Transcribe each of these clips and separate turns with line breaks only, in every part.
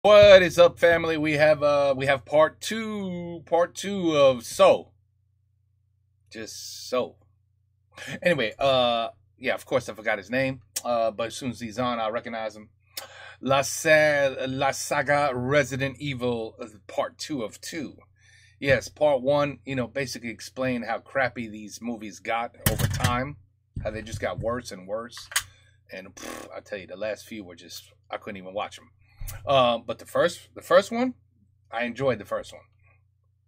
What is up, family? We have part two of So. Just So. Anyway, yeah, of course I forgot his name. But as soon as he's on, I'll recognize him. La Saga Resident Evil part 2 of 2. Yes, part 1, basically explained how crappy these movies got over time. How they just got worse and worse. And I tell you, the last few were just, I couldn't even watch them. But the first one, I enjoyed the first one.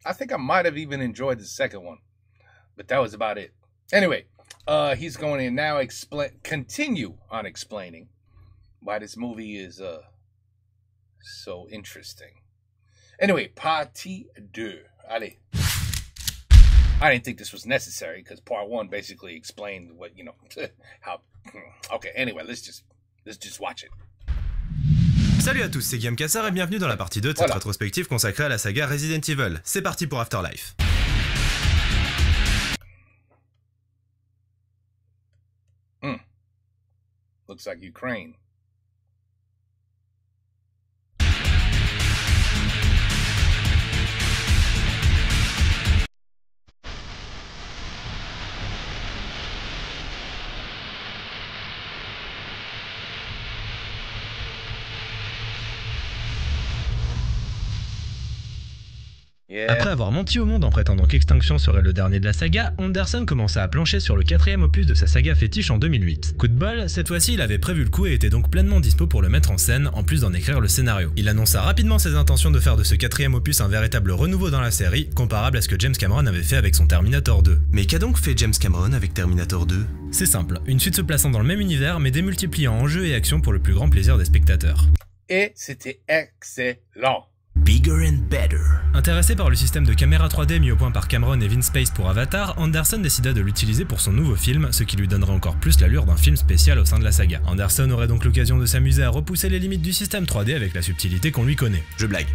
I think I might have even enjoyed the second one, but that was about it. Anyway, he's going to now continue on explaining why this movie is so interesting. Anyway, partie 2. Allez. I didn't think this was necessary because part 1 basically explained what, how. Okay, anyway, let's just watch it.
Salut à tous, c'est Guillaume Cassard et bienvenue dans la partie 2 de cette rétrospective consacrée à la saga Resident Evil. C'est parti pour Afterlife.
Looks like Ukraine.
Après avoir menti au monde en prétendant qu'Extinction serait le dernier de la saga, Anderson commença à plancher sur le 4ème opus de sa saga fétiche en 2008. Coup de bol, cette fois-ci il avait prévu le coup et était donc pleinement dispo pour le mettre en scène, en plus d'en écrire le scénario. Il annonça rapidement ses intentions de faire de ce 4ème opus un véritable renouveau dans la série, comparable à ce que James Cameron avait fait avec son Terminator 2. Mais qu'a donc fait James Cameron avec Terminator 2 ? C'est simple, une suite se plaçant dans le même univers mais démultipliant enjeux et actions pour le plus grand plaisir des spectateurs.
Et c'était excellent.
Bigger and better. Intéressé par le système de caméra 3D mis au point par Cameron et Vince Space pour Avatar, Anderson décida de l'utiliser pour son nouveau film, ce qui lui donnerait encore plus l'allure d'un film spécial au sein de la saga. Anderson aurait donc l'occasion de s'amuser à repousser les limites du système 3D avec la subtilité qu'on lui connaît. Je blague.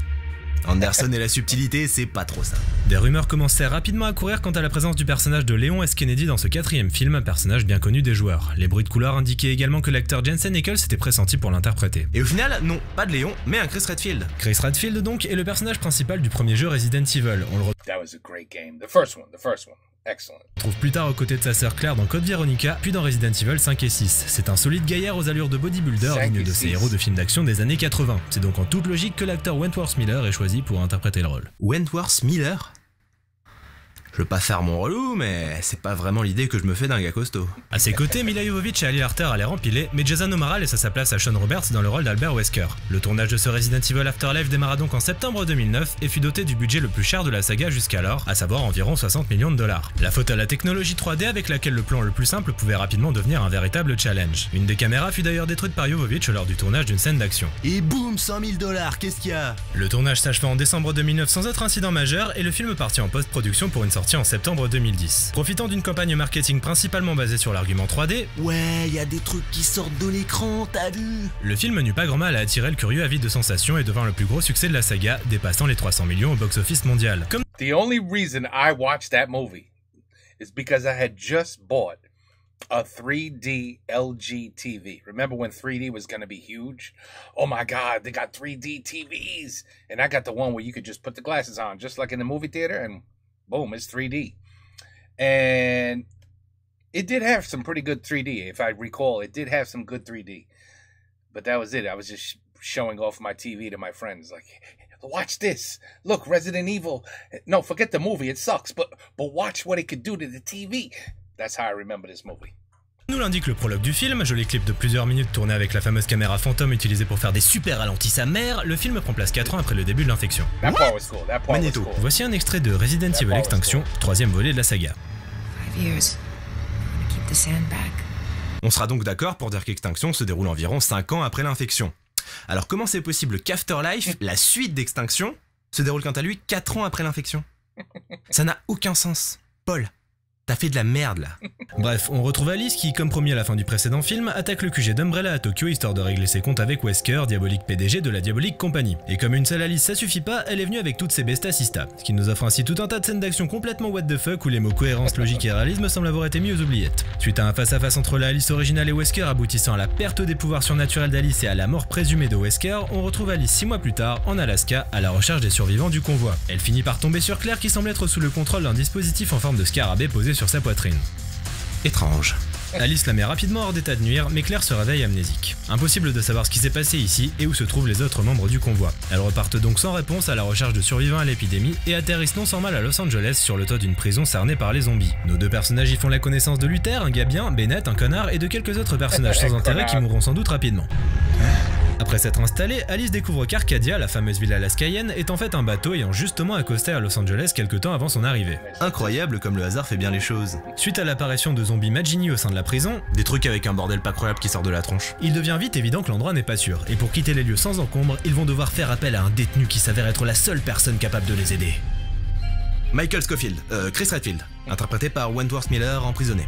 Anderson et la subtilité, c'est pas trop ça. Des rumeurs commençaient rapidement à courir quant à la présence du personnage de Léon S. Kennedy dans ce 4ème film, personnage bien connu des joueurs. Les bruits de couloir indiquaient également que l'acteur Jensen Ackles s'était pressenti pour l'interpréter. Et au final, non, pas de Léon, mais un Chris Redfield. Chris Redfield donc est le personnage principal du premier jeu Resident Evil. On le
That was a great game. The first one. Excellent.
Trouve plus tard aux côtés de sa sœur Claire dans Code Veronica, puis dans Resident Evil 5 et 6. C'est un solide gaillard aux allures de bodybuilder digne de ces héros de films d'action des années 80. C'est donc en toute logique que l'acteur Wentworth Miller est choisi pour interpréter le rôle. Wentworth Miller ? Je veux pas faire mon relou, mais c'est pas vraiment l'idée que je me fais d'un gars costaud. À ses côtés, Milla Jovovich et Ali Larter allaient empiler, mais Jason O'Mara laissa sa place à Sean Roberts dans le rôle d'Albert Wesker. Le tournage de ce Resident Evil Afterlife démarra donc en septembre 2009 et fut doté du budget le plus cher de la saga jusqu'alors, à savoir environ 60 millions de dollars. La faute à la technologie 3D avec laquelle le plan le plus simple pouvait rapidement devenir un véritable challenge. Une des caméras fut d'ailleurs détruite par Jovovich lors du tournage d'une scène d'action. Et boum, 100 000 dollars, qu'est-ce qu'il y a ? Le tournage s'acheva en décembre 2009 sans autre incident majeur et le film partit en post-production pour une sortie en septembre 2010. Profitant d'une campagne marketing principalement basée sur l'argument 3D, ouais, y a des trucs qui sortent de l'écran, t'as vu ? Le film n'eut pas grand mal à attirer le curieux avide de sensations et devint le plus gros succès de la saga, dépassant les 300 millions au box-office mondial.
The only reason I watched that movie is because I had just bought a 3D LG TV. Remember when 3D was going to be huge? Oh my God, they got 3D TVs. And I got the one where you could just put the glasses on, just like in the movie theater, and boom, it's 3D. And it did have some pretty good 3D, if I recall. It did have some good 3D. But that was it. I was just showing off my TV to my friends. Like, watch this. Look, Resident Evil. No, forget the movie. It sucks. But watch what it could do to the TV. That's how I remember this movie.
Nous l'indique le prologue du film, joli clip de plusieurs minutes tourné avec la fameuse caméra fantôme utilisée pour faire des super ralentis sa mère, le film prend place 4 ans après le début de l'infection. Magneto, voici un extrait de Resident Evil Extinction, 3ème volet de la saga. On sera donc d'accord pour dire qu'Extinction se déroule environ 5 ans après l'infection. Alors comment c'est possible qu'Afterlife, la suite d'Extinction, se déroule quant à lui 4 ans après l'infection ? Ça n'a aucun sens. Paul,
T'as fait de la merde là.
Bref, on retrouve Alice qui, comme promis à la fin du précédent film, attaque le QG d'Umbrella à Tokyo histoire de régler ses comptes avec Wesker, diabolique PDG de la Diabolique Company. Et comme une seule Alice ça suffit pas, elle est venue avec toutes ses bestas-sista, ce qui nous offre ainsi tout un tas de scènes d'action complètement what the fuck où les mots cohérence, logique et réalisme semblent avoir été mis aux oubliettes. Suite à un face-à-face entre la Alice originale et Wesker aboutissant à la perte des pouvoirs surnaturels d'Alice et à la mort présumée de Wesker, on retrouve Alice 6 mois plus tard, en Alaska, à la recherche des survivants du convoi. Elle finit par tomber sur Claire qui semble être sous le contrôle d'un dispositif en forme de scarabée posé sur sa poitrine.
Étrange.
Alice la met rapidement hors d'état de nuire, mais Claire se réveille amnésique. Impossible de savoir ce qui s'est passé ici et où se trouvent les autres membres du convoi. Elles repartent donc sans réponse à la recherche de survivants à l'épidémie et atterrissent non sans mal à Los Angeles sur le toit d'une prison cernée par les zombies. Nos deux personnages y font la connaissance de Luther, un gars bien, Bennett, un connard, et de quelques autres personnages sans intérêt qui mourront sans doute rapidement. Après s'être installée, Alice découvre qu'Arcadia, la fameuse ville alaskaïenne, est en fait un bateau ayant justement accosté à Los Angeles quelques temps avant son arrivée.
Incroyable comme le hasard fait bien les choses.
Suite à l'apparition de zombies Magini au sein de la prison,
Des trucs avec un bordel pas croyable qui sort de la tronche.
il devient vite évident que l'endroit n'est pas sûr, et pour quitter les lieux sans encombre, ils vont devoir faire appel à un détenu qui s'avère être la seule personne capable de les aider.
Michael Scofield, Chris Redfield, interprété par Wentworth Miller, emprisonné.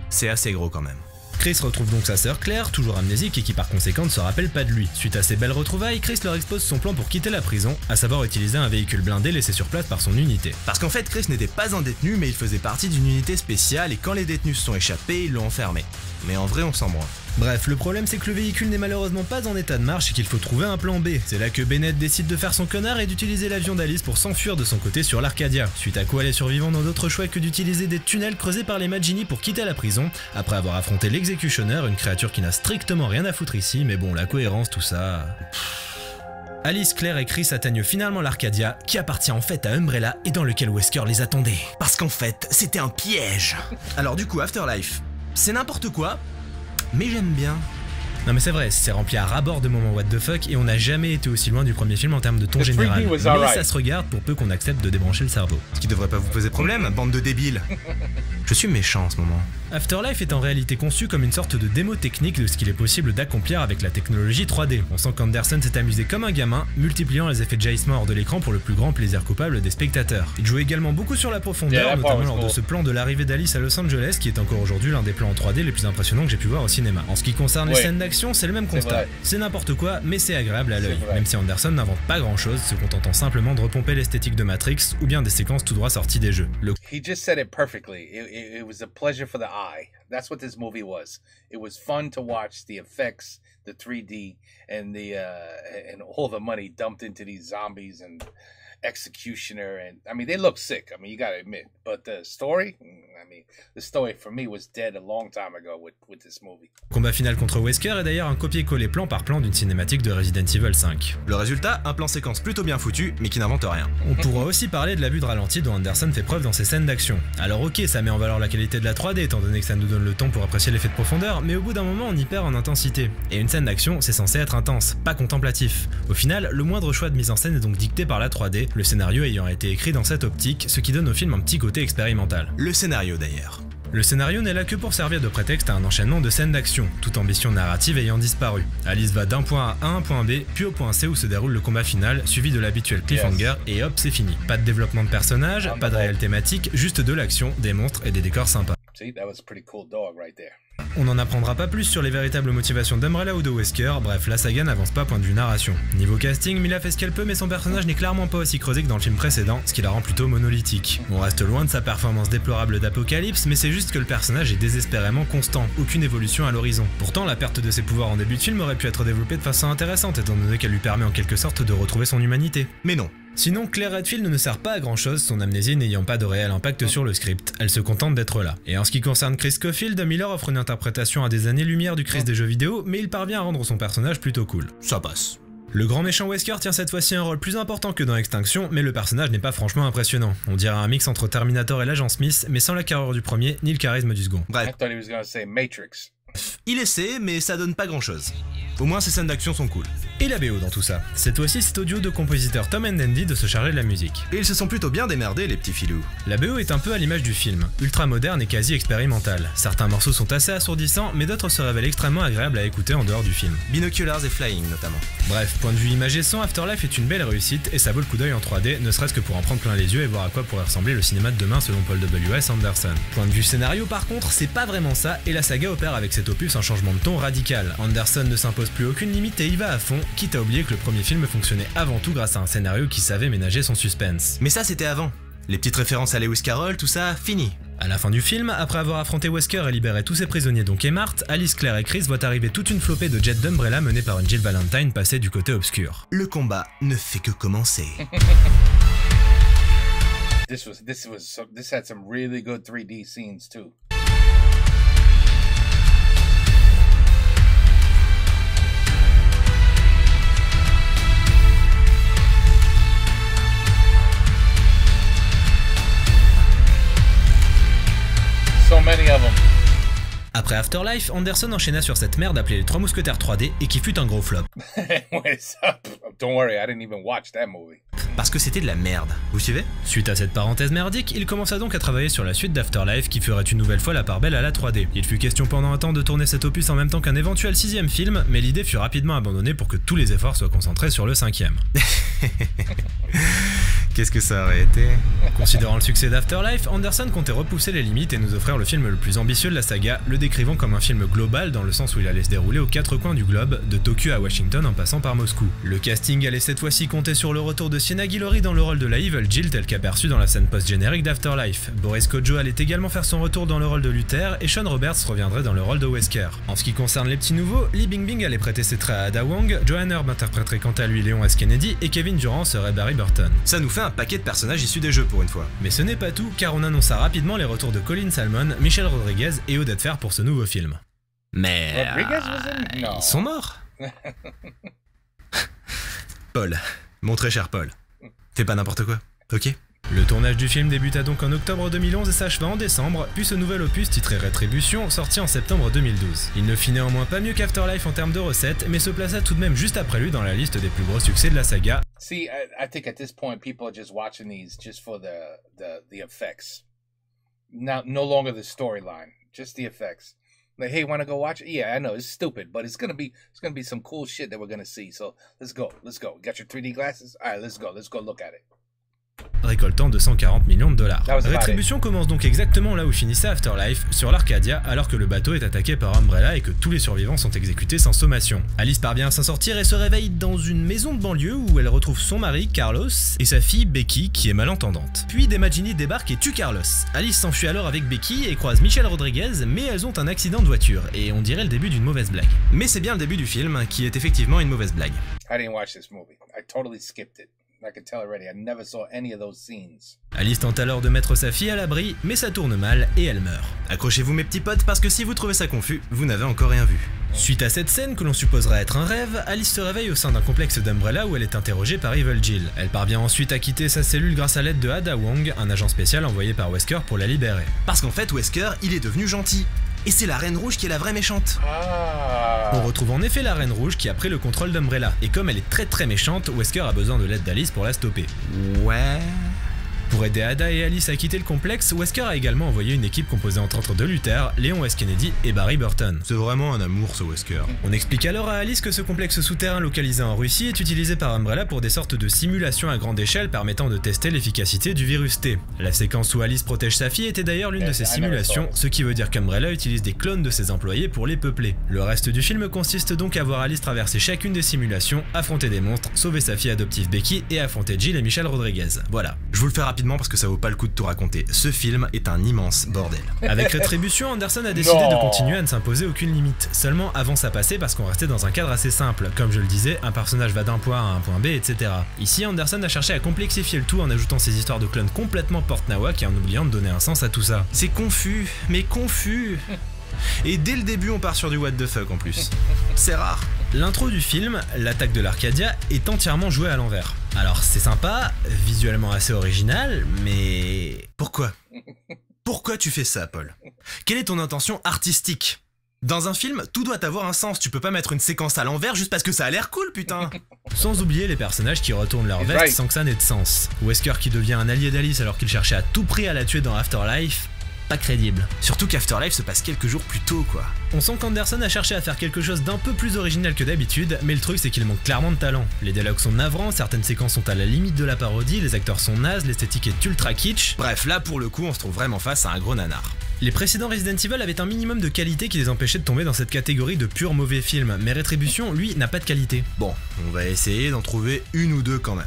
C'est assez gros quand même.
Chris retrouve donc sa sœur Claire, toujours amnésique et qui par conséquent ne se rappelle pas de lui. Suite à ces belles retrouvailles, Chris leur expose son plan pour quitter la prison, à savoir utiliser un véhicule blindé laissé sur place par son unité.
Parce qu'en fait, Chris n'était pas un détenu, mais il faisait partie d'une unité spéciale et quand les détenus se sont échappés, ils l'ont enfermé. Mais en vrai, on s'en branle.
Bref, le problème c'est que le véhicule n'est malheureusement pas en état de marche et qu'il faut trouver un plan B. C'est là que Bennett décide de faire son connard et d'utiliser l'avion d'Alice pour s'enfuir de son côté sur l'Arcadia. Suite à quoi les survivants n'ont d'autre choix que d'utiliser des tunnels creusés par les Magini pour quitter la prison, après avoir affronté l'Executioner, une créature qui n'a strictement rien à foutre ici, mais bon, la cohérence, tout ça... Alice, Claire et Chris atteignent finalement l'Arcadia, qui appartient en fait à Umbrella et dans lequel Wesker les attendait.
Parce qu'en fait, c'était un piège. Alors du coup, Afterlife, c'est n'importe quoi, mais j'aime bien.
Non mais c'est vrai, c'est rempli à ras-bord de moments what the fuck et on n'a jamais été aussi loin du premier film en termes de ton général. Mais ça se regarde pour peu qu'on accepte de débrancher le cerveau.
Ce qui devrait pas vous poser problème, bande de débiles. Je suis méchant en ce moment.
Afterlife est en réalité conçu comme une sorte de démo technique de ce qu'il est possible d'accomplir avec la technologie 3D. On sent qu'Anderson s'est amusé comme un gamin, multipliant les effets de jaillissement hors de l'écran pour le plus grand plaisir coupable des spectateurs. Il joue également beaucoup sur la profondeur, notamment lors de ce plan de l'arrivée d'Alice à Los Angeles, qui est encore aujourd'hui l'un des plans en 3D les plus impressionnants que j'ai pu voir au cinéma. En ce qui concerne les scènes d'action, c'est le même constat. C'est n'importe quoi, mais c'est agréable à l'œil, même si Anderson n'invente pas grand chose, se contentant simplement de repomper l'esthétique de Matrix ou bien des séquences tout droit sorties des jeux.
He just said it perfectly. It was a pleasure for the eye. That's what this movie was. It was fun to watch the effects, the 3D, and and all the money dumped into these zombies and Executioner, and I mean they look sick. I mean you gotta admit, but the story, the story for me was dead a long time ago with this movie.
Combat final contre Wesker est d'ailleurs un copier-coller plan par plan d'une cinématique de Resident Evil 5.
Le résultat, un plan séquence plutôt bien foutu, mais qui n'invente rien.
On pourra aussi parler de la vue de ralenti dont Anderson fait preuve dans ses scènes d'action. Alors ok, ça met en valeur la qualité de la 3D étant donné que ça nous donne le temps pour apprécier l'effet de profondeur, mais au bout d'un moment on y perd en intensité. Et une scène d'action, c'est censé être intense, pas contemplatif. Au final, le moindre choix de mise en scène est donc dicté par la 3D, le scénario ayant été écrit dans cette optique, ce qui donne au film un petit côté expérimental.
Le scénario d'ailleurs.
Le scénario n'est là que pour servir de prétexte à un enchaînement de scènes d'action, toute ambition narrative ayant disparu. Alice va d'un point A à un point B, puis au point C où se déroule le combat final, suivi de l'habituel cliffhanger, et hop, c'est fini. Pas de développement de personnages, pas de réelle thématique, juste de l'action, des monstres et des décors sympas.
See, that was a pretty cool dog right there.
On n'en apprendra pas plus sur les véritables motivations d'Umbrella ou de Wesker, bref, la saga n'avance pas point de vue narration. Niveau casting, Mila fait ce qu'elle peut mais son personnage n'est clairement pas aussi creusé que dans le film précédent, ce qui la rend plutôt monolithique. On reste loin de sa performance déplorable d'Apocalypse, mais c'est juste que le personnage est désespérément constant, aucune évolution à l'horizon. Pourtant, la perte de ses pouvoirs en début de film aurait pu être développée de façon intéressante étant donné qu'elle lui permet en quelque sorte de retrouver son humanité.
Mais non.
Sinon, Claire Redfield ne sert pas à grand chose, son amnésie n'ayant pas de réel impact sur le script, elle se contente d'être là. Et en ce qui concerne Chris Scofield, Miller offre une interprétation à des années-lumière du Chris des jeux vidéo, mais il parvient à rendre son personnage plutôt cool.
Ça passe.
Le grand méchant Wesker tient cette fois-ci un rôle plus important que dans Extinction, mais le personnage n'est pas franchement impressionnant. On dirait un mix entre Terminator et l'agent Smith, mais sans la carrure du premier, ni le charisme du second.
Bref.
I thought he was gonna say Matrix.
Il essaie, mais ça donne pas grand chose. Au moins ses scènes d'action sont cool.
Et la BO dans tout ça. Cette fois-ci, c'est au duo de compositeurs Tom and Andy de se charger de la musique.
Et ils se sont plutôt bien démerdés, les petits filous.
La BO est un peu à l'image du film, ultra moderne et quasi expérimentale. Certains morceaux sont assez assourdissants, mais d'autres se révèlent extrêmement agréables à écouter en dehors du film.
Binoculars et Flying notamment.
Bref, point de vue image et son, Afterlife est une belle réussite et ça vaut le coup d'œil en 3D, ne serait-ce que pour en prendre plein les yeux et voir à quoi pourrait ressembler le cinéma de demain selon Paul W.S. Anderson. Point de vue scénario par contre, c'est pas vraiment ça et la saga opère avec cet opus un changement de ton radical. Anderson ne s'impose plus aucune limite et y va à fond, quitte à oublier que le premier film fonctionnait avant tout grâce à un scénario qui savait ménager son suspense.
Mais ça c'était avant. Les petites références à Lewis Carroll, tout ça, fini.
À la fin du film, après avoir affronté Wesker et libéré tous ses prisonniers dont Marthe, Alice, Claire et Chris voient arriver toute une flopée de jets d'Umbrella menés par une Jill Valentine passée du côté obscur.
Le combat ne fait que commencer.
This had some really good 3D scenes too. So many of them.
Après Afterlife, Anderson enchaîna sur cette merde appelée les Trois Mousquetaires 3D et qui fut un gros flop.
Wait, don't worry, I didn't even watch that movie.
Parce que c'était de la merde, vous suivez?
Suite à cette parenthèse merdique, il commença donc à travailler sur la suite d'Afterlife qui ferait une nouvelle fois la part belle à la 3D. Il fut question pendant un temps de tourner cet opus en même temps qu'un éventuel 6ème film, mais l'idée fut rapidement abandonnée pour que tous les efforts soient concentrés sur le 5ème.
Qu'est-ce que ça aurait été?
Considérant le succès d'Afterlife, Anderson comptait repousser les limites et nous offrir le film le plus ambitieux de la saga, le décrivant comme un film global dans le sens où il allait se dérouler aux 4 coins du globe, de Tokyo à Washington en passant par Moscou. Le casting allait cette fois-ci compter sur le retour de Sienna Guillory dans le rôle de la Evil Jill tel qu'aperçu dans la scène post-générique d'Afterlife. Boris Kodjoe allait également faire son retour dans le rôle de Luther et Sean Roberts reviendrait dans le rôle de Wesker. En ce qui concerne les petits nouveaux, Lee Bingbing allait prêter ses traits à Ada Wong, Joanne Herb interpréterait quant à lui Léon S. Kennedy et Kevin Durant serait Barry Burton.
Ça nous fait un paquet de personnages issus des jeux pour une fois.
Mais ce n'est pas tout, car on annonça rapidement les retours de Colin Salmon, Michelle Rodriguez et Odette Fair pour ce nouveau film.
Mais...
No.
Ils sont morts. Paul, mon très cher Paul, fais pas n'importe quoi, ok?
Le tournage du film débuta donc en octobre 2011 et s'acheva en décembre, puis ce nouvel opus titré Rétribution sorti en septembre 2012. Il ne fit néanmoins pas mieux qu'Afterlife en termes de recettes, mais se plaça tout de même juste après lui dans la liste des plus gros succès de la saga.
See, I think at this point people are just watching these just for the effects. No longer the storyline, just the effects. Like, hey, wanna go watch it? Yeah, I know it's stupid, but it's gonna be some cool shit that we're gonna see. So let's go. Got your 3D glasses? All right, let's go look at it.
Récoltant 240 millions de dollars. Rétribution commence donc exactement là où finissait Afterlife, sur l'Arcadia, alors que le bateau est attaqué par Umbrella et que tous les survivants sont exécutés sans sommation. Alice parvient à s'en sortir et se réveille dans une maison de banlieue où elle retrouve son mari, Carlos, et sa fille, Becky, qui est malentendante. Puis des Magini débarquent et tuent Carlos. Alice s'enfuit alors avec Becky et croise Michelle Rodriguez, mais elles ont un accident de voiture, et on dirait le début d'une mauvaise blague.
Mais c'est bien le début du film, qui est effectivement une mauvaise blague.
I didn't watch this movie. I totally skipped it. I can tell already, I never saw any of those scenes.
Alice tente alors de mettre sa fille à l'abri, mais ça tourne mal et elle meurt.
Accrochez-vous mes petits potes, parce que si vous trouvez ça confus, vous n'avez encore rien vu.
Suite à cette scène que l'on supposerait être un rêve, Alice se réveille au sein d'un complexe d'Umbrella où elle est interrogée par Evil Jill. Elle parvient ensuite à quitter sa cellule grâce à l'aide de Ada Wong, un agent spécial envoyé par Wesker pour la libérer.
Parce qu'en fait, Wesker, il est devenu gentil. Et c'est la Reine Rouge qui est la vraie méchante.
On retrouve en effet la Reine Rouge qui a pris le contrôle d'Umbrella, et comme elle est très méchante, Wesker a besoin de l'aide d'Alice pour la stopper.
Ouais...
Pour aider Ada et Alice à quitter le complexe, Wesker a également envoyé une équipe composée entre autres de Luther, Léon S. Kennedy et Barry Burton.
C'est vraiment un amour ce Wesker.
On explique alors à Alice que ce complexe souterrain localisé en Russie est utilisé par Umbrella pour des sortes de simulations à grande échelle permettant de tester l'efficacité du virus T. La séquence où Alice protège sa fille était d'ailleurs l'une de ces simulations, ce qui veut dire qu'Umbrella utilise des clones de ses employés pour les peupler. Le reste du film consiste donc à voir Alice traverser chacune des simulations, affronter des monstres, sauver sa fille adoptive Becky et affronter Jill et Michelle Rodriguez. Voilà.
Je vous le fais rapidement parce que ça vaut pas le coup de tout raconter. Ce film est un immense bordel.
Avec Rétribution, Anderson a décidé de continuer à ne s'imposer aucune limite. Seulement avance à passer parce qu'on restait dans un cadre assez simple. Comme je le disais, un personnage va d'un point à un point B, etc. Ici, Anderson a cherché à complexifier le tout en ajoutant ces histoires de clones complètement porte-nawak et en oubliant de donner un sens à tout ça.
C'est confus, mais confus. Et dès le début, on part sur du what the fuck en plus. C'est rare.
L'intro du film, l'attaque de l'Arcadia, est entièrement jouée à l'envers. Alors c'est sympa, visuellement assez original, mais...
Pourquoi tu fais ça, Paul? Quelle est ton intention artistique? Dans un film, tout doit avoir un sens, tu peux pas mettre une séquence à l'envers juste parce que ça a l'air cool, putain.
Sans oublier les personnages qui retournent leur veste sans que ça n'ait de sens. Wesker qui devient un allié d'Alice alors qu'il cherchait à tout prix à la tuer dans Afterlife, pas crédible.
Surtout qu'Afterlife se passe quelques jours plus tôt, quoi.
On sent qu'Anderson a cherché à faire quelque chose d'un peu plus original que d'habitude, mais le truc c'est qu'il manque clairement de talent. Les dialogues sont navrants, certaines séquences sont à la limite de la parodie, les acteurs sont nazes, l'esthétique est ultra kitsch.
Bref, là pour le coup on se trouve vraiment face à un gros nanar.
Les précédents Resident Evil avaient un minimum de qualité qui les empêchait de tomber dans cette catégorie de purs mauvais films, mais Rétribution, lui, n'a pas de qualité.
Bon, on va essayer d'en trouver une ou deux quand même.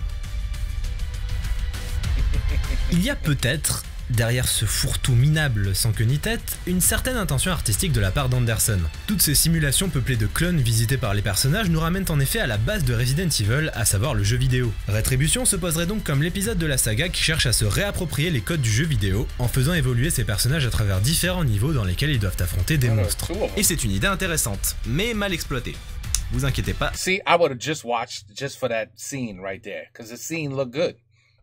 Il y a peut-être, derrière ce fourre-tout minable sans queue ni tête, une certaine intention artistique de la part d'Anderson. Toutes ces simulations peuplées de clones visités par les personnages nous ramènent en effet à la base de Resident Evil, à savoir le jeu vidéo. Rétribution se poserait donc comme l'épisode de la saga qui cherche à se réapproprier les codes du jeu vidéo, en faisant évoluer ses personnages à travers différents niveaux dans lesquels ils doivent affronter des monstres.
Et c'est une idée intéressante, mais mal exploitée. Vous inquiétez pas.
See, I would have just watched just for that scene right there, because the scene looked good.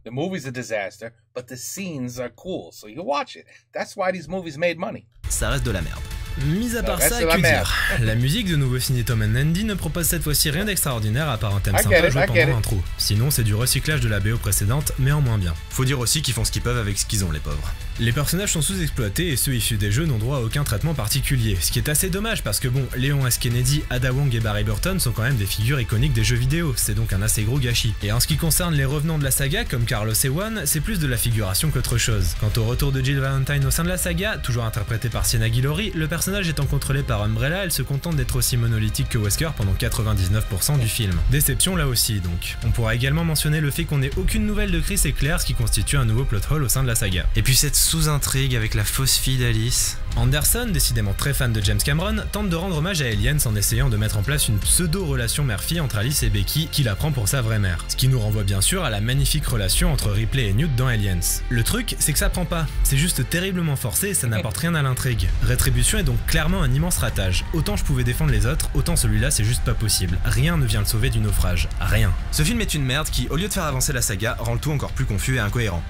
The movie's a disaster, but the scenes are cool, so you watch it. That's why these movies made money.
Ça reste de la merde.
Mis à part ça, que dire? La musique de nouveau signée Tom and Andy ne propose cette fois-ci rien d'extraordinaire à part un thème sympa joué pendant l'intro. Sinon, c'est du recyclage de la BO précédente, mais en moins bien.
Faut dire aussi qu'ils font ce qu'ils peuvent avec ce qu'ils ont, les pauvres.
Les personnages sont sous-exploités et ceux issus des jeux n'ont droit à aucun traitement particulier, ce qui est assez dommage parce que bon, Léon S. Kennedy, Ada Wong et Barry Burton sont quand même des figures iconiques des jeux vidéo, c'est donc un assez gros gâchis. Et en ce qui concerne les revenants de la saga, comme Carlos Ewan, c'est plus de la figuration qu'autre chose. Quant au retour de Jill Valentine au sein de la saga, toujours interprétée par Sienna Guillory, le personnage étant contrôlé par Umbrella, elle se contente d'être aussi monolithique que Wesker pendant 99% du film. Déception là aussi donc. On pourra également mentionner le fait qu'on n'ait aucune nouvelle de Chris et Claire, ce qui constitue un nouveau plot hole au sein de la saga.
Et puis cette sous-intrigue avec la fausse fille d'Alice.
Anderson, décidément très fan de James Cameron, tente de rendre hommage à Aliens en essayant de mettre en place une pseudo-relation mère-fille entre Alice et Becky, qui la prend pour sa vraie mère. Ce qui nous renvoie bien sûr à la magnifique relation entre Ripley et Newt dans Aliens. Le truc, c'est que ça prend pas, c'est juste terriblement forcé et ça n'apporte rien à l'intrigue. Rétribution est donc clairement un immense ratage. Autant je pouvais défendre les autres, autant celui-là c'est juste pas possible. Rien ne vient le sauver du naufrage. Rien.
Ce film est une merde qui, au lieu de faire avancer la saga, rend le tout encore plus confus et incohérent.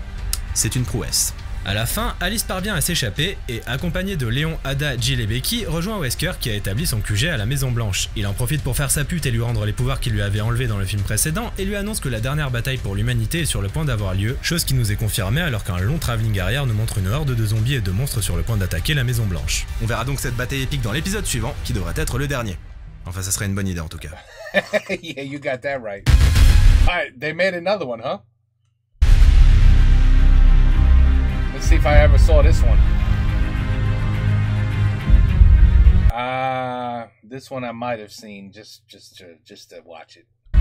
C'est une prouesse.
À la fin, Alice parvient à s'échapper et, accompagné de Léon, Ada, Jill et Becky, rejoint Wesker qui a établi son QG à la Maison Blanche. Il en profite pour faire sa pute et lui rendre les pouvoirs qu'il lui avait enlevés dans le film précédent et lui annonce que la dernière bataille pour l'humanité est sur le point d'avoir lieu, chose qui nous est confirmée alors qu'un long travelling arrière nous montre une horde de zombies et de monstres sur le point d'attaquer la Maison Blanche.
On verra donc cette bataille épique dans l'épisode suivant, qui devrait être le dernier. Enfin, ça serait une bonne idée en tout cas.
Yeah, you got that right. Alright, they made another one, huh? Let's see if I ever saw this one. This one I might have seen just to watch it. I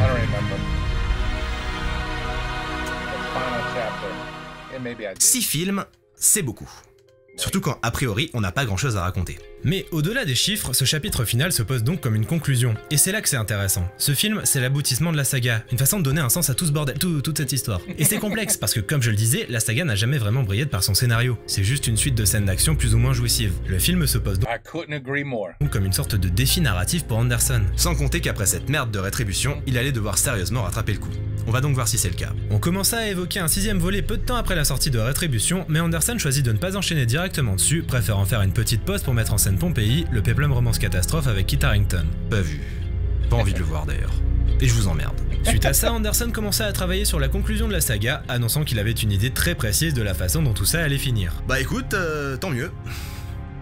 don't remember. The final chapter. Yeah, maybe I did.
6 films, c'est beaucoup. Surtout quand, a priori, on n'a pas grand chose à raconter.
Mais au-delà des chiffres, ce chapitre final se pose donc comme une conclusion. Et c'est là que c'est intéressant. Ce film, c'est l'aboutissement de la saga, une façon de donner un sens à tout ce bordel, toute cette histoire. Et c'est complexe, parce que comme je le disais, la saga n'a jamais vraiment brillé de par son scénario. C'est juste une suite de scènes d'action plus ou moins jouissives. Le film se pose donc comme une sorte de défi narratif pour Anderson.
Sans compter qu'après cette merde de Rétribution, il allait devoir sérieusement rattraper le coup. On va donc voir si c'est le cas.
On commença à évoquer un 6ème volet peu de temps après la sortie de Rétribution, mais Anderson choisit de ne pas enchaîner directement dessus, préférant faire une petite pause pour mettre en scène Pompéi, le péplum romance catastrophe avec Kit Harington.
Pas vu. Pas envie de le voir d'ailleurs. Et je vous emmerde.
Suite à ça, Anderson commença à travailler sur la conclusion de la saga, annonçant qu'il avait une idée très précise de la façon dont tout ça allait finir.
Bah écoute, tant mieux.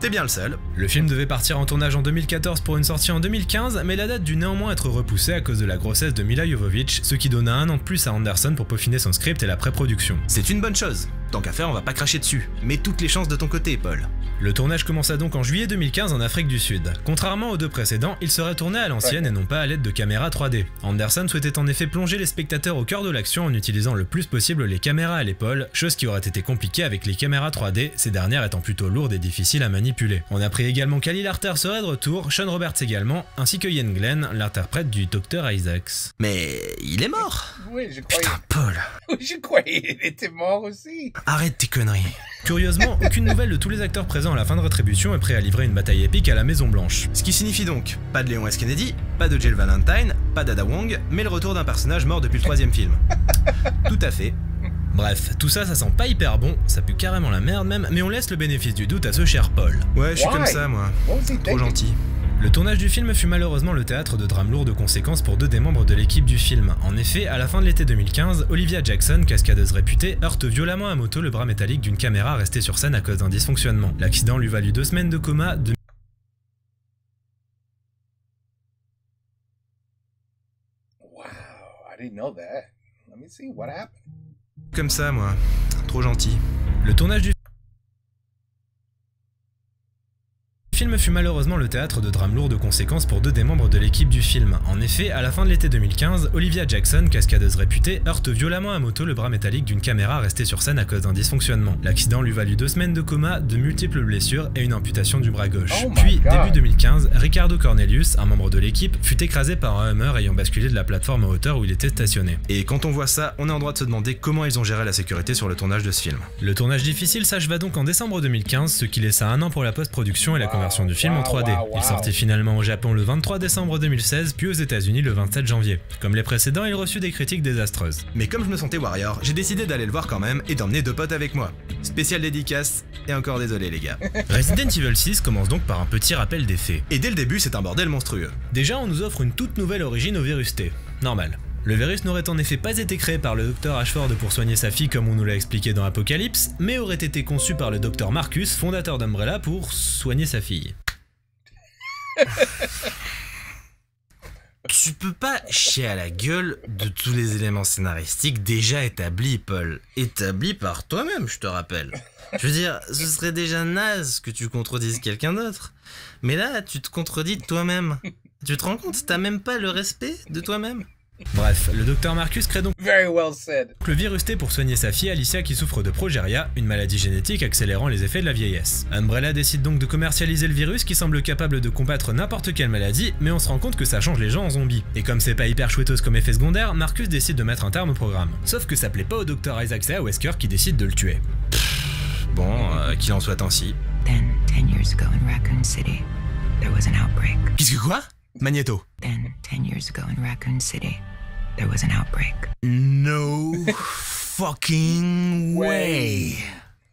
T'es bien le seul.
Le film devait partir en tournage en 2014 pour une sortie en 2015, mais la date dut néanmoins être repoussée à cause de la grossesse de Mila Jovovich, ce qui donna un an de plus à Anderson pour peaufiner son script et la pré-production.
C'est une bonne chose. Tant qu'à faire, on va pas cracher dessus. Mets toutes les chances de ton côté, Paul.
Le tournage commença donc en juillet 2015 en Afrique du Sud. Contrairement aux deux précédents, il serait tourné à l'ancienne et non pas à l'aide de caméras 3D. Anderson souhaitait en effet plonger les spectateurs au cœur de l'action en utilisant le plus possible les caméras à l'épaule, chose qui aurait été compliquée avec les caméras 3D, ces dernières étant plutôt lourdes et difficiles à manipuler. On apprit également qu'Ali Larter serait de retour, Sean Roberts également, ainsi que Ian Glenn, l'interprète du Dr Isaacs.
Mais il est mort.
Oui, je croyais.
Putain, Paul.
Oui, je croyais qu'il était mort aussi.
Arrête tes conneries.
Curieusement, aucune nouvelle de tous les acteurs présents à la fin de Rétribution est prêt à livrer une bataille épique à la Maison Blanche.
Ce qui signifie donc pas de Léon S. Kennedy, pas de Jill Valentine, pas d'Ada Wong, mais le retour d'un personnage mort depuis le 3ème film. Tout à fait.
Bref, tout ça, ça sent pas hyper bon, ça pue carrément la merde même, mais on laisse le bénéfice du doute à ce cher Paul.
Ouais, je suis comme ça, moi. Trop gentil.
Le tournage du film fut malheureusement le théâtre de drames lourds de conséquences pour 2 des membres de l'équipe du film. En effet, à la fin de l'été 2015, Olivia Jackson, cascadeuse réputée, heurte violemment à moto le bras métallique d'une caméra restée sur scène à cause d'un dysfonctionnement. L'accident lui valut 2 semaines de coma,
Wow, I didn't know that. Let me see what happened.
Comme ça, moi. Trop gentil.
Le tournage du film fut malheureusement le théâtre de drames lourds de conséquences pour 2 des membres de l'équipe du film. En effet, à la fin de l'été 2015, Olivia Jackson, cascadeuse réputée, heurte violemment à moto le bras métallique d'une caméra restée sur scène à cause d'un dysfonctionnement. L'accident lui valut 2 semaines de coma, de multiples blessures et une amputation du bras gauche. Puis, début 2015, Ricardo Cornelius, un membre de l'équipe, fut écrasé par un Hummer ayant basculé de la plateforme à hauteur où il était stationné.
Et quand on voit ça, on est en droit de se demander comment ils ont géré la sécurité sur le tournage de ce film.
Le tournage difficile s'acheva donc en décembre 2015, ce qui laissa 1 an pour la post-production et la conversion du film en 3D. Il sortit finalement au Japon le 23 décembre 2016, puis aux États-Unis le 27 janvier. Comme les précédents, il reçut des critiques désastreuses.
Mais comme je me sentais warrior, j'ai décidé d'aller le voir quand même et d'emmener 2 potes avec moi. Spécial dédicace, et encore désolé les gars.
Resident Evil 6 commence donc par un petit rappel des faits.
Et dès le début, c'est un bordel monstrueux.
Déjà, on nous offre une toute nouvelle origine au virus T. Normal. Le virus n'aurait en effet pas été créé par le Dr Ashford pour soigner sa fille comme on nous l'a expliqué dans Apocalypse, mais aurait été conçu par le Dr Marcus, fondateur d'Umbrella, pour soigner sa fille.
Tu peux pas chier à la gueule de tous les éléments scénaristiques déjà établis, Paul. Établis par toi-même, je te rappelle. Je veux dire, ce serait déjà naze que tu contredises quelqu'un d'autre. Mais là, tu te contredis de toi-même. Tu te rends compte, t'as même pas le respect de toi-même.
Bref, le Dr Marcus crée donc
Very well said.
le virus T pour soigner sa fille Alicia qui souffre de progéria, une maladie génétique accélérant les effets de la vieillesse. Umbrella décide donc de commercialiser le virus qui semble capable de combattre n'importe quelle maladie, mais on se rend compte que ça change les gens en zombies. Et comme c'est pas hyper chouettos comme effet secondaire, Marcus décide de mettre un terme au programme. Sauf que ça plaît pas au Dr Isaac et à Wesker qui décident de le tuer.
Bon, qu'il en soit ainsi.
Then, 10 years ago in Raccoon City, there was an outbreak.
Qu'est-ce que quoi? Magneto.
Then, 10 years ago in Raccoon City, there was an outbreak.
No fucking way.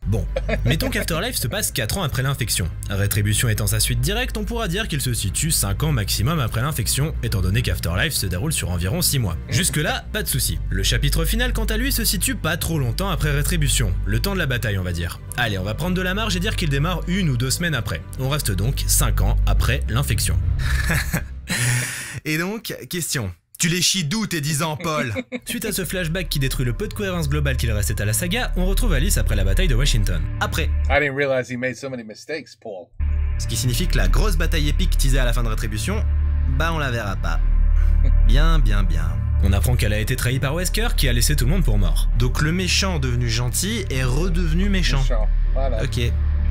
Bon, mettons qu'Afterlife se passe 4 ans après l'infection. Rétribution étant sa suite directe, on pourra dire qu'il se situe 5 ans maximum après l'infection, étant donné qu'Afterlife se déroule sur environ 6 mois. Jusque là, pas de soucis. Le chapitre final, quant à lui, se situe pas trop longtemps après Rétribution, le temps de la bataille on va dire. Allez, on va prendre de la marge et dire qu'il démarre 1 ou 2 semaines après. On reste donc 5 ans après l'infection.
Et donc, question. Tu les chies d'où tes 10 ans, Paul?
Suite à ce flashback qui détruit le peu de cohérence globale qu'il restait à la saga, on retrouve Alice après la bataille de Washington.
Après.
I didn't realize he made so many mistakes, Paul.
Ce qui signifie que la grosse bataille épique teasée à la fin de Rétribution, bah on la verra pas. Bien.
On apprend qu'elle a été trahie par Wesker qui a laissé tout le monde pour mort.
Donc le méchant devenu gentil est redevenu méchant.
Voilà.
Ok.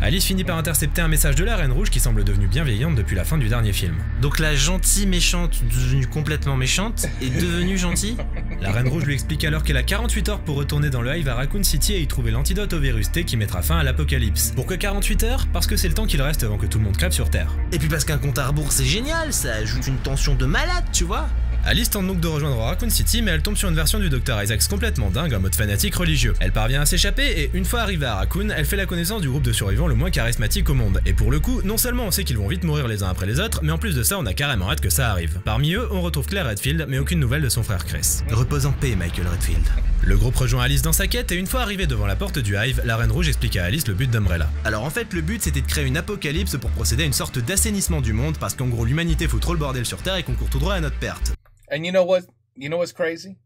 Alice finit par intercepter un message de la Reine Rouge qui semble devenue bienveillante depuis la fin du dernier film.
Donc la gentille méchante devenue complètement méchante est devenue gentille?
La Reine Rouge lui explique alors qu'elle a 48 heures pour retourner dans le Hive à Raccoon City et y trouver l'antidote au virus T qui mettra fin à l'apocalypse. Pourquoi 48 heures? Parce que c'est le temps qu'il reste avant que tout le monde crève sur Terre.
Et puis parce qu'un compte à rebours c'est génial, ça ajoute une tension de malade, tu vois.
Alice tente donc de rejoindre Raccoon City, mais elle tombe sur une version du Dr Isaacs complètement dingue en mode fanatique religieux. Elle parvient à s'échapper et une fois arrivée à Raccoon, elle fait la connaissance du groupe de survivants le moins charismatique au monde. Et pour le coup, non seulement on sait qu'ils vont vite mourir les uns après les autres, mais en plus de ça, on a carrément hâte que ça arrive. Parmi eux, on retrouve Claire Redfield, mais aucune nouvelle de son frère Chris.
Repose en paix, Michael Redfield.
Le groupe rejoint Alice dans sa quête et une fois arrivé devant la porte du Hive, la Reine Rouge explique à Alice le but d'Umbrella.
Alors en fait, le but c'était de créer une apocalypse pour procéder à une sorte d'assainissement du monde parce qu'en gros l'humanité fout trop le bordel sur Terre et qu'on court tout droit à notre perte.
And you know what? You know what's crazy?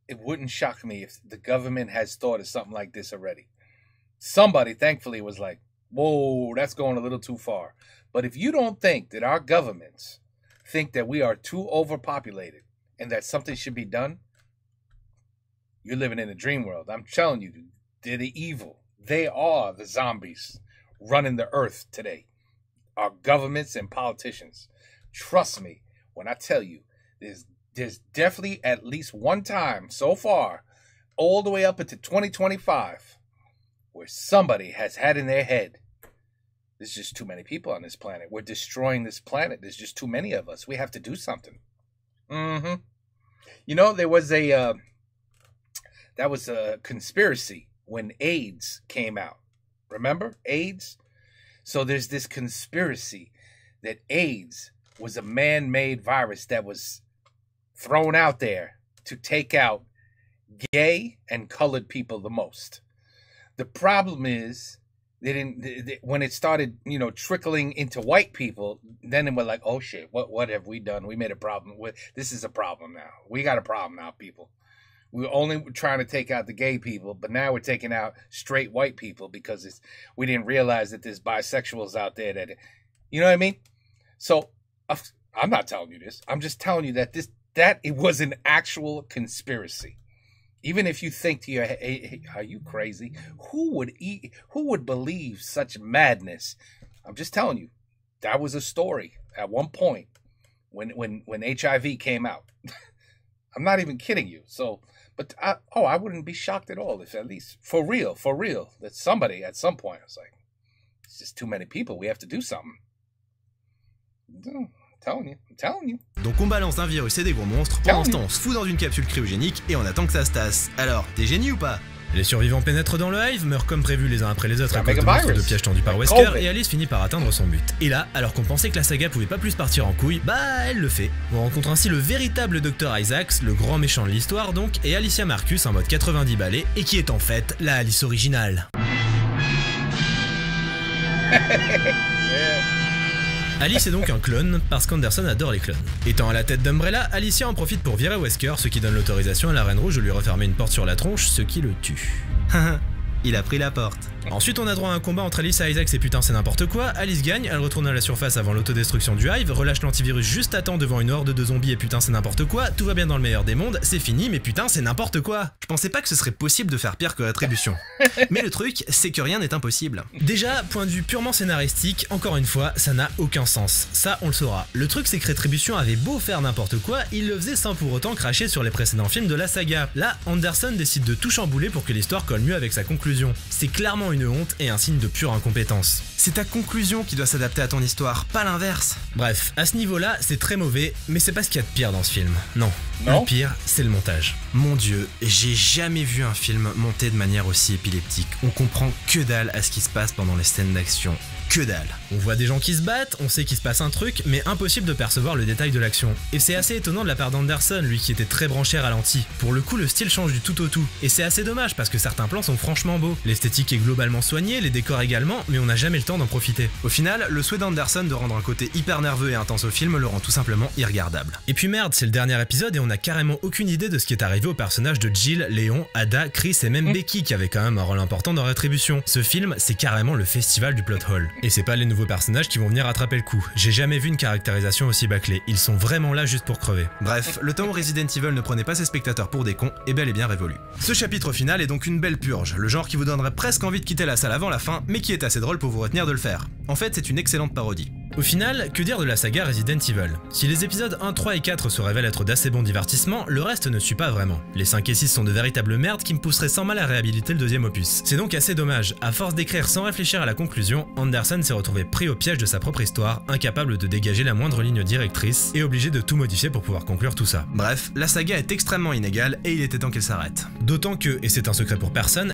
It wouldn't shock me if the government has thought of something like this already. Somebody, thankfully, was like, whoa, that's going a little too far. But if you don't think that our governments think that we are too overpopulated and that something should be done, you're living in a dream world. I'm telling you, they're the evil. They are the zombies running the earth today. Our governments and politicians. Trust me when I tell you, there's definitely at least one time so far, all the way up into 2025, where somebody has had in their head, there's just too many people on this planet. We're destroying this planet. There's just too many of us. We have to do something. You know, there was that was a conspiracy when AIDS came out. Remember AIDS? So there's this conspiracy that AIDS was a man-made virus that was thrown out there to take out gay and colored people the most. The problem is, when it started, trickling into white people, then they were like, oh shit, what have we done? We made a problem. This is a problem now. We got a problem now, people. We were only trying to take out the gay people, but now we're taking out straight white people because we didn't realize that there's bisexuals out there that, you know what I mean? So I'm not telling you this. I'm just telling you that it was an actual conspiracy. Even if you think to your head, hey, are you crazy? Who would believe such madness? I'm just telling you, that was a story at one point when HIV came out. I'm not even kidding you. So, but I wouldn't be shocked at all if at least for real, that somebody at some point was like, it's just too many people. We have to do something. I'm telling you.
Donc on balance un virus et des gros monstres, pendant ce temps on se fout dans une capsule cryogénique et on attend que ça se tasse. Alors, t'es génie ou pas?
Les survivants pénètrent dans le Hive, meurent comme prévu les uns après les autres à cause de monstres de pièges tendus par Wesker, et Alice finit par atteindre son but. Et là, alors qu'on pensait que la saga pouvait pas plus partir en couille, bah elle le fait. On rencontre ainsi le véritable Dr Isaacs, le grand méchant de l'histoire donc, et Alicia Marcus en mode 90 balais, et qui est en fait la Alice originale. Alice est donc un clone, parce qu'Anderson adore les clones. Étant à la tête d'Umbrella, Alicia en profite pour virer Wesker, ce qui donne l'autorisation à la Reine Rouge de lui refermer une porte sur la tronche, ce qui le tue.
Il a pris la porte.
Ensuite, on a droit à un combat entre Alice et Isaacs et putain c'est n'importe quoi. Alice gagne, elle retourne à la surface avant l'autodestruction du Hive, relâche l'antivirus juste à temps devant une horde de zombies et putain c'est n'importe quoi, tout va bien dans le meilleur des mondes, c'est fini mais putain c'est n'importe quoi.
Je pensais pas que ce serait possible de faire pire que Rétribution. Mais le truc, c'est que rien n'est impossible.
Déjà, point de vue purement scénaristique, encore une fois, ça n'a aucun sens. Ça, on le saura. Le truc, c'est que Rétribution avait beau faire n'importe quoi, il le faisait sans pour autant cracher sur les précédents films de la saga. Là, Anderson décide de tout chambouler pour que l'histoire colle mieux avec sa conclusion. C'est clairement une honte et un signe de pure incompétence.
C'est ta conclusion qui doit s'adapter à ton histoire, pas l'inverse.
Bref, à ce niveau-là, c'est très mauvais, mais c'est pas ce qu'il y a de pire dans ce film. Non. Le pire, c'est le montage.
Mon dieu, j'ai jamais vu un film monté de manière aussi épileptique. On comprend que dalle à ce qui se passe pendant les scènes d'action. Que dalle.
On voit des gens qui se battent, on sait qu'il se passe un truc, mais impossible de percevoir le détail de l'action. Et c'est assez étonnant de la part d'Anderson, lui qui était très branché ralenti. Pour le coup, le style change du tout au tout. Et c'est assez dommage parce que certains plans sont franchement beaux. L'esthétique est globalement soignée, les décors également, mais on n'a jamais le temps d'en profiter.
Au final, le souhait d'Anderson de rendre un côté hyper nerveux et intense au film le rend tout simplement irregardable.
Et puis merde, c'est le dernier épisode et on n'a carrément aucune idée de ce qui est arrivé aux personnages de Jill, Léon, Ada, Chris et même Becky qui avait quand même un rôle important dans Rétribution. Ce film, c'est carrément le festival du plot hole. Et c'est pas les nouveaux personnages qui vont venir attraper le coup. J'ai jamais vu une caractérisation aussi bâclée. Ils sont vraiment là juste pour crever.
Bref, le temps où Resident Evil ne prenait pas ses spectateurs pour des cons est bel et bien révolu. Ce chapitre final est donc une belle purge, le genre qui vous donnerait presque envie de quitter la salle avant la fin, mais qui est assez drôle pour vous retenir de le faire. En fait, c'est une excellente parodie.
Au final, que dire de la saga Resident Evil? Si les épisodes 1, 3 et 4 se révèlent être d'assez bons divertissements, le reste ne suit pas vraiment. Les 5 et 6 sont de véritables merdes qui me pousseraient sans mal à réhabiliter le deuxième opus. C'est donc assez dommage, à force d'écrire sans réfléchir à la conclusion, Anderson s'est retrouvé pris au piège de sa propre histoire, incapable de dégager la moindre ligne directrice, et obligé de tout modifier pour pouvoir conclure tout ça.
Bref, la saga est extrêmement inégale et il était temps qu'elle s'arrête.
D'autant que, et c'est un secret pour personne,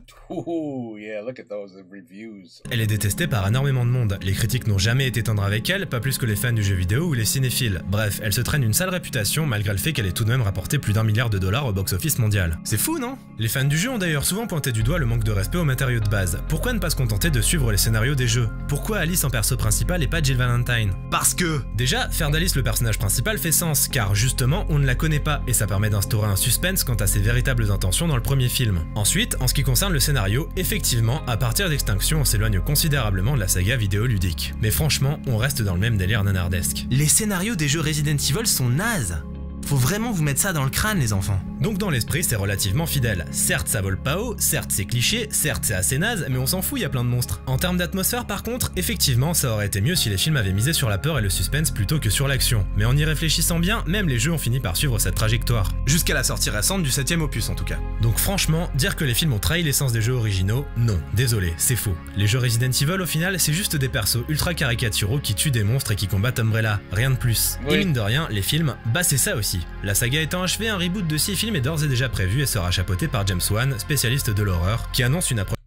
elle est détestée par énormément de monde. Les critiques n'ont jamais été tendres avec elle, pas plus que les fans du jeu vidéo ou les cinéphiles. Bref, elle se traîne une sale réputation malgré le fait qu'elle ait tout de même rapporté plus d'1 milliard de dollars au box-office mondial.
C'est fou, non?
Les fans du jeu ont d'ailleurs souvent pointé du doigt le manque de respect aux matériaux de base. Pourquoi ne pas se contenter de suivre les scénarios des jeux? Pourquoi Alice en perso principal et pas Jill Valentine?
Parce que...
Déjà, faire d'Alice le personnage principal fait sens, car justement, on ne la connaît pas, et ça permet d'instaurer un suspense quant à ses véritables intentions dans le premier film. Ensuite, en ce qui concerne le scénario, effectivement, à partir d'Extinction, on s'éloigne considérablement de la saga vidéoludique. Mais franchement, on reste dans le même délire nanardesque.
Les scénarios des jeux Resident Evil sont nazes. Faut vraiment vous mettre ça dans le crâne, les enfants.
Donc dans l'esprit, c'est relativement fidèle. Certes, ça vole pas haut, certes, c'est cliché, certes, c'est assez naze, mais on s'en fout, y a plein de monstres. En termes d'atmosphère, par contre, effectivement, ça aurait été mieux si les films avaient misé sur la peur et le suspense plutôt que sur l'action. Mais en y réfléchissant bien, même les jeux ont fini par suivre cette trajectoire.
Jusqu'à la sortie récente du 7ème opus, en tout cas.
Donc franchement, dire que les films ont trahi l'essence des jeux originaux, non, désolé, c'est faux. Les jeux Resident Evil, au final, c'est juste des persos ultra caricaturaux qui tuent des monstres et qui combattent Umbrella, rien de plus. Oui. Et mine de rien, les films, bah c'est ça aussi. sortie. La saga étant achevée, un reboot de 6 films est d'ores et déjà prévu et sera chapeauté par James Wan, spécialiste de l'horreur, qui annonce une approche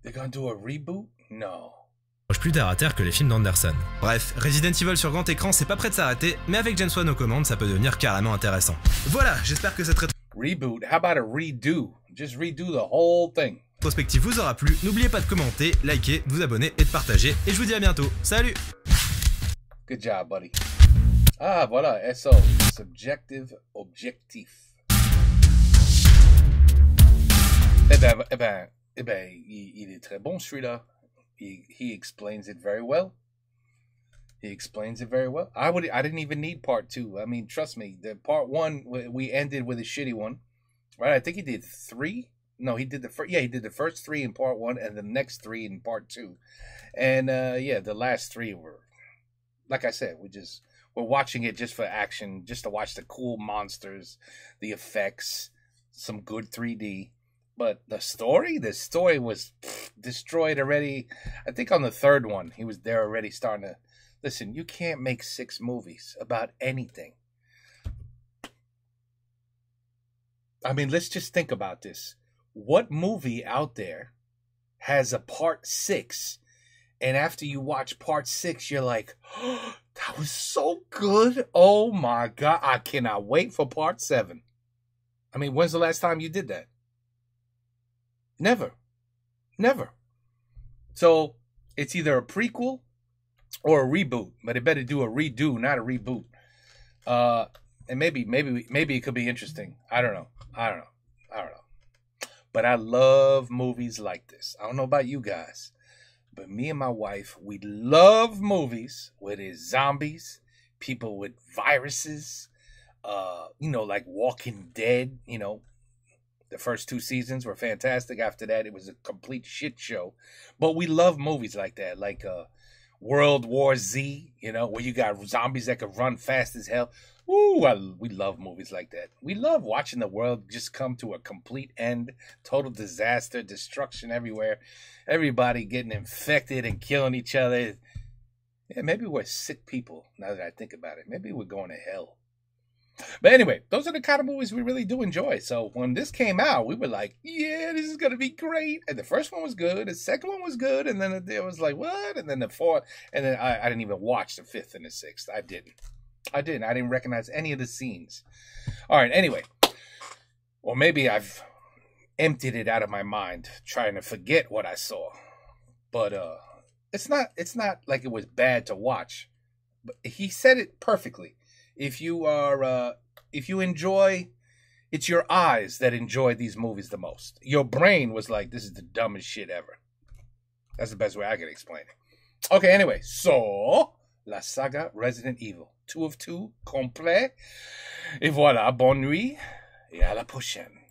plus terre à terre que les films d'Anderson. Bref, Resident Evil sur grand écran c'est pas prêt de s'arrêter, mais avec James Wan aux commandes ça peut devenir carrément intéressant. Voilà, j'espère que cette
reboot, how about a redo? Just redo the whole thing.
Rétrospective vous aura plu, n'oubliez pas de commenter, liker, de vous abonner et de partager, et je vous dis à bientôt, salut!
Good job, buddy. Ah, voilà, SO, subjective objectif. Il est très bon celui-là. He explains it very well. He explains it very well. I didn't even need part 2. I mean, trust me, the part 1 we ended with a shitty one, right? I think he did 3. No, he did the first. Yeah, he did the first 3 in part 1 and the next 3 in part 2. And yeah, the last 3 were, like I said, we're watching it just for action, just to watch the cool monsters, the effects, some good 3D. But the story was destroyed already. I think on the 3rd one, he was there already starting to... Listen, you can't make 6 movies about anything. I mean, let's just think about this. What movie out there has a part 6, and after you watch part 6, you're like, oh, that was so good. Oh my God, I cannot wait for part 7. I mean, when's the last time you did that? Never. Never. So it's either a prequel or a reboot, but it better do a redo, not a reboot. And maybe it could be interesting. I don't know. But I love movies like this. I don't know about you guys, but me and my wife, we love movies where there's zombies, people with viruses, like Walking Dead, The first 2 seasons were fantastic. After that, it was a complete shit show. But we love movies like that, like World War Z, where you got zombies that could run fast as hell. Ooh, we love movies like that. We love watching the world just come to a complete end, total disaster, destruction everywhere, everybody getting infected and killing each other. Yeah, maybe we're sick people, now that I think about it. Maybe we're going to hell. But anyway, those are the kind of movies we really do enjoy. So when this came out, we were like, yeah, this is going to be great. And the first one was good. The second one was good. And then it was like, what? And then the 4th. And then I didn't even watch the 5th and the 6th. I didn't. I didn't recognize any of the scenes. All right, anyway. Or maybe I've emptied it out of my mind, trying to forget what I saw. But it's not like it was bad to watch. But he said it perfectly. If you enjoy, it's your eyes that enjoy these movies the most. Your brain was like, this is the dumbest shit ever. That's the best way I can explain it. Okay, anyway, so, la saga Resident Evil. 2 of 2, complet. Et voilà, bonne nuit, et à la prochaine.